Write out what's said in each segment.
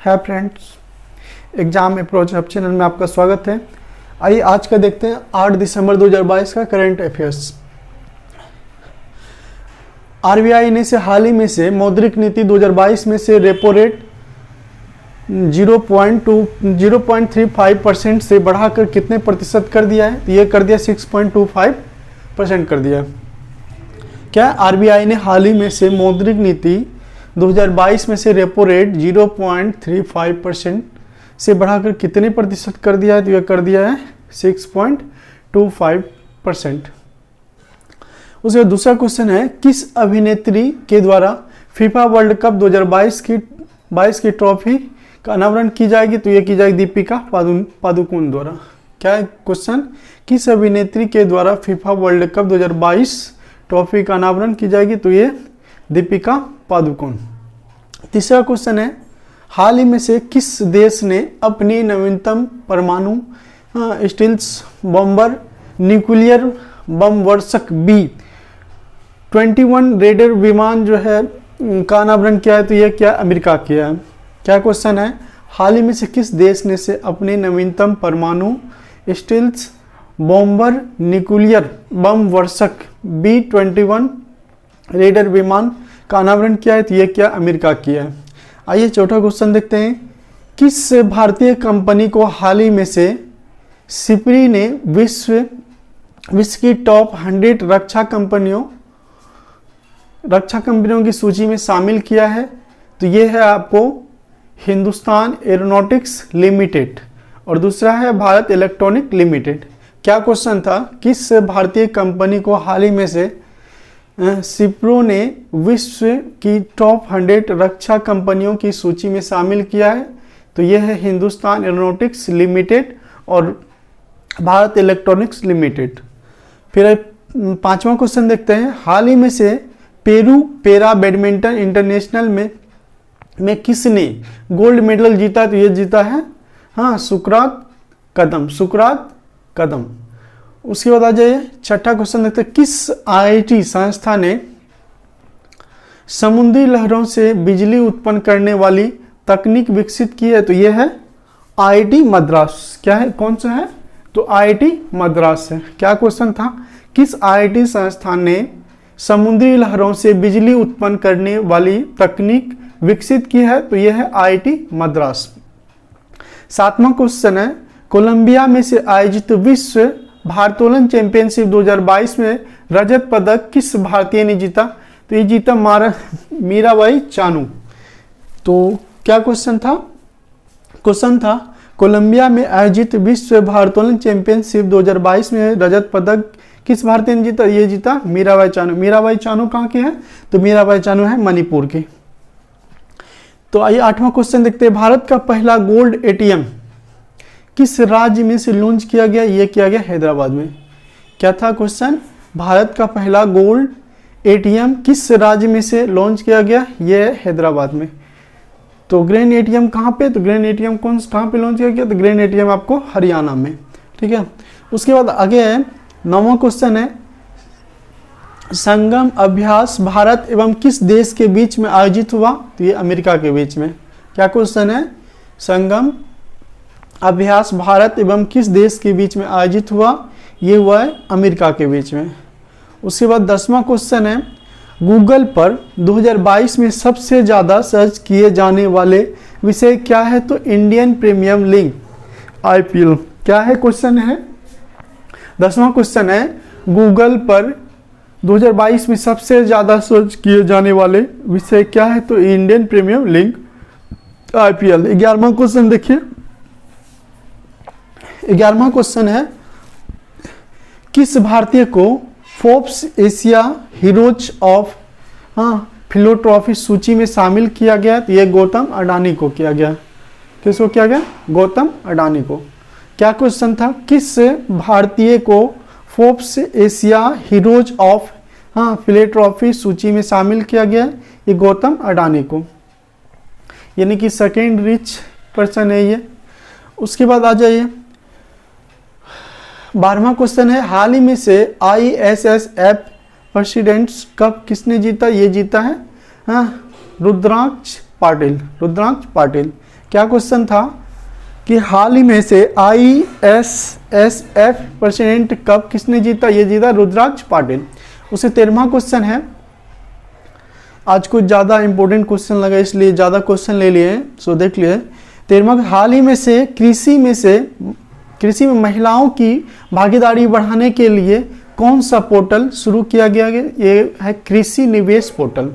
है friends, exam approach hub channel में आपका स्वागत है। आइए आज का देखते हैं 8 दिसंबर 2022 का करंट अफेयर्स। आरबीआई ने से हाल ही में से मौद्रिक नीति 2022 में से रेपो रेट 0.35% से बढ़ाकर कितने प्रतिशत कर दिया है? तो ये कर दिया 6.25% कर दिया। क्या आरबीआई ने हाल ही में से मौद्रिक नीति 2022 में से रेपो रेट 0.35% से बढ़ाकर कितने प्रतिशत कर दिया है? तो यह कर दिया है 6.25%। उसके बाद दूसरा क्वेश्चन है, किस अभिनेत्री के द्वारा फीफा वर्ल्ड कप 2022 की ट्रॉफी का अनावरण की जाएगी? तो यह की जाएगी दीपिका पादुकोण द्वारा। क्या है क्वेश्चन? किस अभिनेत्री के द्वारा फीफा वर्ल्ड कप 2022 ट्रॉफी का अनावरण की जाएगी? तो ये दीपिका पादुकोण। तीसरा क्वेश्चन है, हाल ही में से किस देश ने अपनी नवीनतम परमाणु स्टील्स बॉम्बर न्यूक्लियर बम वर्षक B-21 रेडर विमान जो है का अनावरण किया है? तो यह क्या अमेरिका किया है। क्या क्वेश्चन है, हाल ही में से किस देश ने से अपने नवीनतम परमाणु स्टील्स बॉम्बर न्यूक्लियर बम वर्षक B-21 रेडर विमान का अनावरण किया है? तो यह क्या अमेरिका किया है। आइए चौथा क्वेश्चन देखते हैं, किस भारतीय कंपनी को हाल ही में से सिपरी ने विश्व की टॉप 100 रक्षा कंपनियों की सूची में शामिल किया है? तो यह है आपको हिंदुस्तान एरोनॉटिक्स लिमिटेड और दूसरा है भारत इलेक्ट्रॉनिक लिमिटेड। क्या क्वेश्चन था, किस भारतीय कंपनी को हाल ही में से सिप्रो ने विश्व की टॉप 100 रक्षा कंपनियों की सूची में शामिल किया है? तो यह है हिंदुस्तान एरोनॉटिक्स लिमिटेड और भारत इलेक्ट्रॉनिक्स लिमिटेड। फिर पांचवा क्वेश्चन देखते हैं, हाल ही में से पेरू पैरा बैडमिंटन इंटरनेशनल में किसने गोल्ड मेडल जीता? तो ये जीता है सुकरात कदम। उसके बाद आ जाइए छठा क्वेश्चन देखते हैं, किस आईआईटी संस्था ने समुद्री लहरों से बिजली उत्पन्न करने वाली तकनीक विकसित की है? तो यह है आईआईटी मद्रास। क्या है, कौन सा है? तो आईआईटी मद्रास है। क्या क्वेश्चन था, किस आईआईटी संस्थान ने समुद्री लहरों से बिजली उत्पन्न करने वाली तकनीक विकसित की है? तो यह है आईआईटी मद्रास। सातवां क्वेश्चन है, कोलंबिया में से आयोजित विश्व भारोत्तोलन चैंपियनशिप 2022 में रजत पदक किस भारतीय ने जीता? तो ये जीता मीराबाई चानू। तो क्या क्वेश्चन था? क्वेश्चन था, कोलंबिया में आयोजित विश्व भारोत्तोलन चैंपियनशिप 2022 में रजत पदक किस भारतीय ने जीता? ये जीता मीराबाई चानू। मीराबाई चानू कहाँ की है? तो मीराबाई चानू है मणिपुर की। तो आइए आठवां क्वेश्चन देखते हैं, भारत का पहला गोल्ड एटीएम किस राज्य में से लॉन्च किया गया? ये किया गया हैदराबाद में। क्या था क्वेश्चन, भारत का पहला गोल्ड एटीएम किस राज्य में से लॉन्च किया गया? ये हैदराबाद में। तो ग्रैंड एटीएम कहाँ पे? तो ग्रैंड एटीएम कहाँ पे लॉन्च किया गया? तो ग्रैंड एटीएम आपको हरियाणा में। ठीक है। उसके बाद आगे है नौवां क्वेश्चन है, संगम अभ्यास भारत एवं किस देश के बीच में आयोजित हुआ? तो ये अमेरिका के बीच में। क्या क्वेश्चन है, संगम अभ्यास भारत एवं किस देश के बीच में आयोजित हुआ? ये हुआ है अमेरिका के बीच में। उसके बाद 10वां क्वेश्चन है, गूगल पर 2022 में सबसे ज़्यादा सर्च किए जाने वाले विषय क्या है? तो इंडियन प्रीमियर लीग IPL। क्या है क्वेश्चन है? 10वां क्वेश्चन है, गूगल पर 2022 में सबसे ज़्यादा सर्च किए जाने वाले विषय क्या है? तो इंडियन प्रीमियर लीग IPL। 11वां क्वेश्चन देखिए, 11वां क्वेश्चन है, किस भारतीय को Forbes Asia heroes of philanthropy सूची में शामिल किया गया? तो यह गौतम अडानी को किया गया। किसको किया गया? गौतम अडानी को। क्या क्वेश्चन था, किस भारतीय को Forbes Asia heroes of philanthropy सूची में शामिल किया गया? ये गौतम अडानी को, यानी कि सेकेंड रिच पर्सन है ये। उसके बाद आ जाइए 12वां क्वेश्चन है, हाल ही में से ISSF प्रेसिडेंट्स कप किसने जीता? ये जीता है रुद्राक्ष पाटिल। क्या क्वेश्चन था कि हाल ही में से ISSF प्रेसिडेंट कप किसने जीता? ये जीता रुद्राक्ष पाटिल। उसे 13वां क्वेश्चन है, आज कुछ ज़्यादा इंपॉर्टेंट क्वेश्चन लगा इसलिए ज़्यादा क्वेश्चन ले लिए, सो देख लिए। 13वां, हाल ही में से कृषि में महिलाओं की भागीदारी बढ़ाने के लिए कौन सा पोर्टल शुरू किया गया? ये है कृषि निवेश पोर्टल।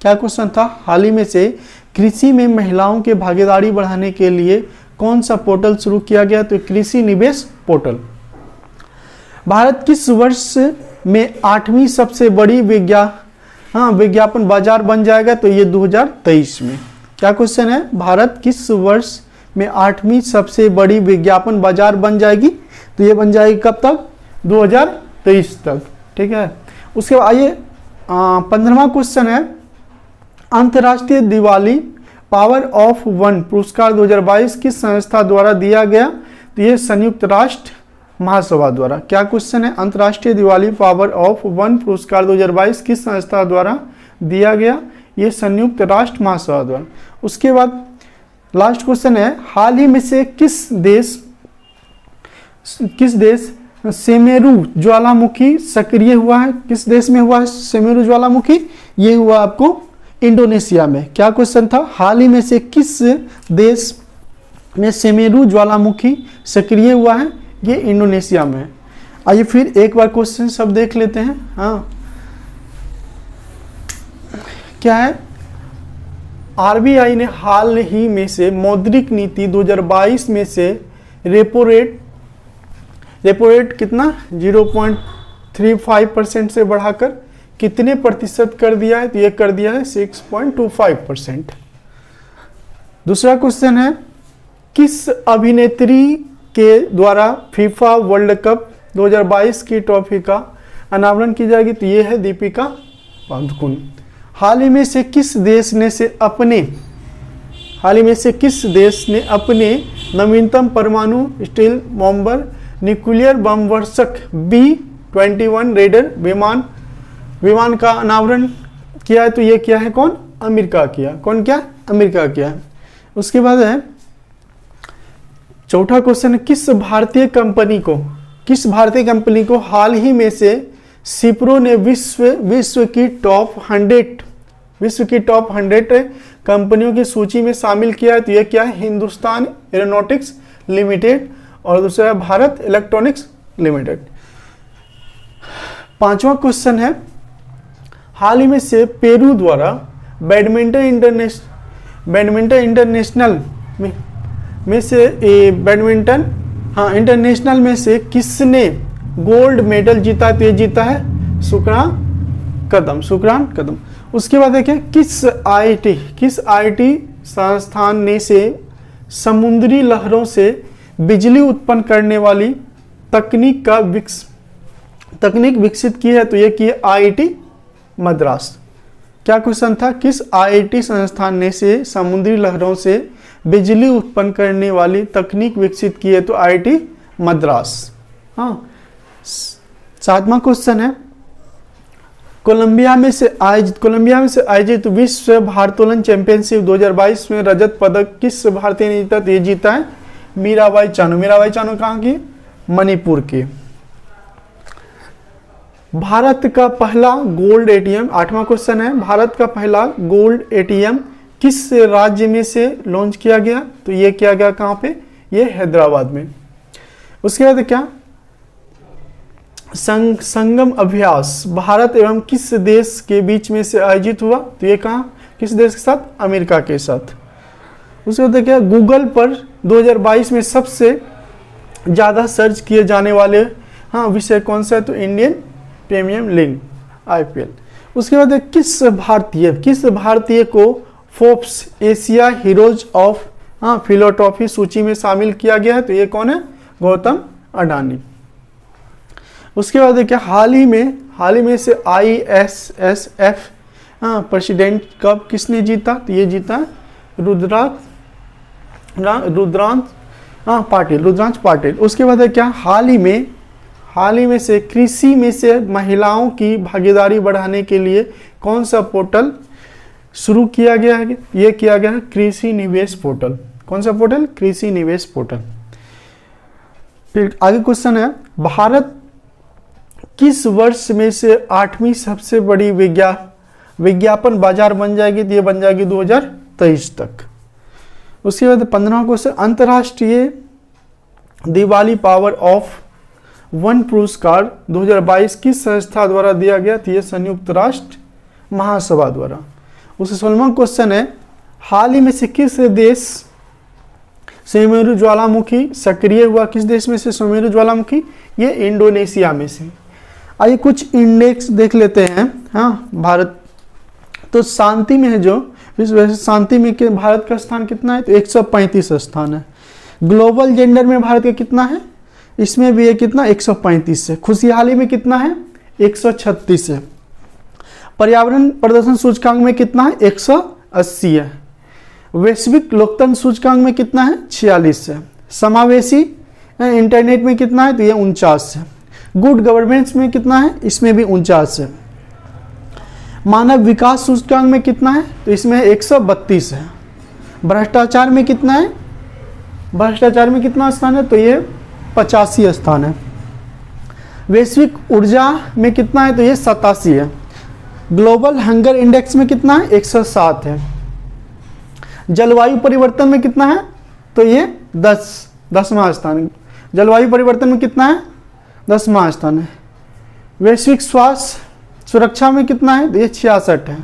क्या क्वेश्चन था? हाल ही में से कृषि में महिलाओं के भागीदारी बढ़ाने के लिए कौन सा पोर्टल शुरू किया गया? तो कृषि निवेश पोर्टल। भारत किस वर्ष में 8वीं सबसे बड़ी विज्ञापन बाजार बन जाएगा? तो ये 2023 में। क्या क्वेश्चन है? भारत किस वर्ष में 8वीं सबसे बड़ी विज्ञापन बाजार बन जाएगी? तो ये बन जाएगी कब तक? 2023 तक। ठीक है। उसके बाद आइए 15वां क्वेश्चन है, अंतर्राष्ट्रीय दिवाली पावर ऑफ वन पुरस्कार 2022 किस संस्था द्वारा दिया गया? तो ये संयुक्त राष्ट्र महासभा द्वारा। क्या क्वेश्चन है? अंतर्राष्ट्रीय दिवाली पावर ऑफ वन पुरस्कार 2022 किस संस्था द्वारा दिया गया? ये संयुक्त राष्ट्र महासभा द्वारा। उसके बाद लास्ट क्वेश्चन है, हाल ही में से किस देश सेमेरू ज्वालामुखी सक्रिय हुआ है? किस देश में हुआ है सेमेरू ज्वालामुखी? ये हुआ आपको इंडोनेशिया में। क्या क्वेश्चन था? हाल ही में से किस देश में सेमेरू ज्वालामुखी सक्रिय हुआ है? ये इंडोनेशिया में। आइए फिर एक बार क्वेश्चन सब देख लेते हैं। हाँ, क्या है? आरबीआई ने हाल ही में से मौद्रिक नीति 2022 में से रेपो रेट कितना 0.35% से बढ़ाकर कितने प्रतिशत कर दिया है? तो ये कर दिया है 6.25%। दूसरा क्वेश्चन है, किस अभिनेत्री के द्वारा फीफा वर्ल्ड कप 2022 की ट्रॉफी का अनावरण की जाएगी? तो ये है दीपिका पादुकोण। हाल ही में से किस देश ने अपने नवीनतम परमाणु स्टील बॉम्बर न्यूक्लियर बम वर्षक B-21 रेडर विमान का अनावरण किया है? तो ये किया है कौन? अमेरिका किया। कौन क्या? अमेरिका किया है। उसके बाद है चौथा क्वेश्चन, किस भारतीय कंपनी को हाल ही में से सिप्रो ने विश्व की टॉप 100 कंपनियों की सूची में शामिल किया है? तो यह क्या है? हिंदुस्तान एरोनॉटिक्स लिमिटेड और दूसरा है भारत इलेक्ट्रॉनिक्स लिमिटेड। पांचवा क्वेश्चन है, हाल ही में से पेरू द्वारा बैडमिंटन इंटरनेशनल इंटरनेशनल में से किसने गोल्ड मेडल जीता? तो ये जीता है सुकरान कदम। उसके बाद देखिए, किस आईटी संस्थान ने से समुद्री लहरों से बिजली उत्पन्न करने वाली तकनीक विकसित की है? तो ये की IIT मद्रास। क्या क्वेश्चन था? किस IIT संस्थान ने से समुद्री लहरों से बिजली उत्पन्न करने वाली तकनीक विकसित की है? तो IIT मद्रास। हाँ, 7वां क्वेश्चन है, कोलंबिया में से आयोजित विश्व भारोत्तोलन चैंपियनशिप 2022 में रजत पदक किस भारतीय ने जीता? तो ये जीता है मीराबाई चानू कहाँ की? मणिपुर की। भारत का पहला गोल्ड ATM, 8वां क्वेश्चन है, भारत का पहला गोल्ड ATM किस राज्य में से लॉन्च किया गया? तो ये किया गया कहाँ पे? ये हैदराबाद में। उसके बाद क्या, संगम अभ्यास भारत एवं किस देश के बीच में से आयोजित हुआ? तो ये कहाँ, किस देश के साथ? अमेरिका के साथ। उसके बाद क्या, गूगल पर 2022 में सबसे ज़्यादा सर्च किए जाने वाले विषय कौन सा है? तो इंडियन प्रीमियर लीग IPL। उसके बाद किस भारतीय को Forbes Asia heroes of philosophy सूची में शामिल किया गया है? तो ये कौन है? गौतम अडानी। उसके बाद क्या, हाल ही में से ISSF प्रेसिडेंट कप किसने जीता? तो ये जीता रुद्रांश पाटिल। उसके बाद क्या, हाल ही में से कृषि में से महिलाओं की भागीदारी बढ़ाने के लिए कौन सा पोर्टल शुरू किया गया है? ये किया गया है कृषि निवेश पोर्टल। कौन सा पोर्टल? कृषि निवेश पोर्टल। फिर आगे क्वेश्चन है, भारत किस वर्ष में से 8वीं सबसे बड़ी विज्ञापन बाजार बन जाएगी? तो ये बन जाएगी 2023 तक। उसके बाद 15वां क्वेश्चन, अंतर्राष्ट्रीय दिवाली पावर ऑफ 1 पुरस्कार 2022 किस संस्था द्वारा दिया गया? तो ये संयुक्त राष्ट्र महासभा द्वारा। उसके 16वां क्वेश्चन है, हाल ही में से किस देश सुमेरु ज्वालामुखी सक्रिय हुआ? किस देश में से सुमेरु ज्वालामुखी? ये इंडोनेशिया में से। आइए कुछ इंडेक्स देख लेते हैं। हाँ, भारत तो शांति में है, जो विश्व शांति में के भारत का स्थान कितना है? तो 135 स्थान है। ग्लोबल जेंडर में भारत का कितना है? इसमें भी है कितना? 135 है। खुशहाली में कितना है? 136 है। पर्यावरण प्रदर्शन सूचकांक में कितना है? 180 है। वैश्विक लोकतंत्र सूचकांक में कितना है? 46 है। समावेशी इंटरनेट में कितना है? तो ये 49 है। गुड गवर्नेंस में कितना है? इसमें भी 49 है। मानव विकास सूचकांक में कितना है? तो इसमें 132 है। भ्रष्टाचार में कितना है? भ्रष्टाचार में कितना स्थान है? तो ये 85 स्थान है। वैश्विक ऊर्जा में कितना है? तो ये 87 है। ग्लोबल हंगर इंडेक्स में कितना है? 107 है। जलवायु परिवर्तन में कितना है? तो ये 10वां स्थान है। जलवायु परिवर्तन में कितना है? 10वां स्थान है। वैश्विक स्वास्थ्य सुरक्षा में कितना है? तो ये 66 है।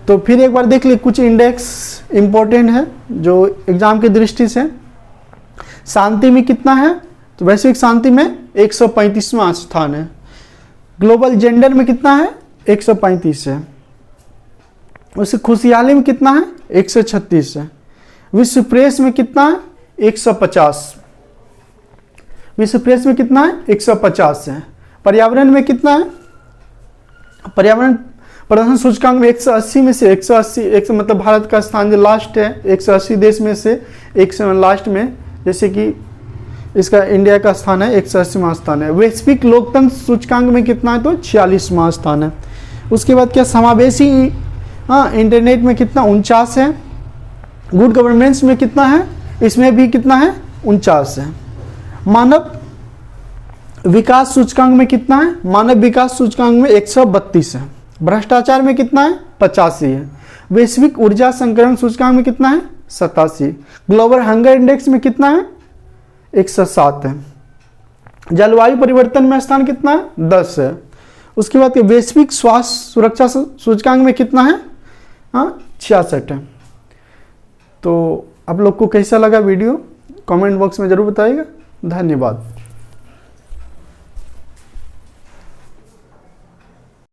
तो फिर एक बार देख ले, कुछ इंडेक्स इंपॉर्टेंट है जो एग्जाम की दृष्टि से। शांति में कितना है? तो वैश्विक शांति में 135वां स्थान है। ग्लोबल जेंडर में कितना है? 135 है। उससे खुशहाली में कितना है? 136 है। विश्व प्रेस में कितना है? 150। विश्व प्रेस में कितना है? 150 है। पर्यावरण में कितना है? पर्यावरण प्रदर्शन सूचकांक में 180 में से 180 मतलब भारत का स्थान जो लास्ट है, 180 देश में से एक लास्ट में, जैसे कि इसका इंडिया का स्थान है 180वां स्थान है। वैश्विक लोकतंत्र सूचकांक में कितना है? तो 46वां स्थान है। उसके बाद क्या समावेशी इंटरनेट में कितना? 49 है। गुड गवर्नेंस में कितना है? इसमें भी कितना है? 49 है। मानव विकास सूचकांक में कितना है? मानव विकास सूचकांक में 132 है। भ्रष्टाचार में कितना है? 85 है। वैश्विक ऊर्जा संकरण सूचकांक में कितना है? 87। ग्लोबल हंगर इंडेक्स में कितना है? 107 है। जलवायु परिवर्तन में स्थान कितना है? 10 है। उसके बाद वैश्विक स्वास्थ्य सुरक्षा सूचकांक में कितना है? 66 है। तो आप लोग को कैसा लगा वीडियो? कमेंट बॉक्स में जरूर बताइएगा। धन्यवाद।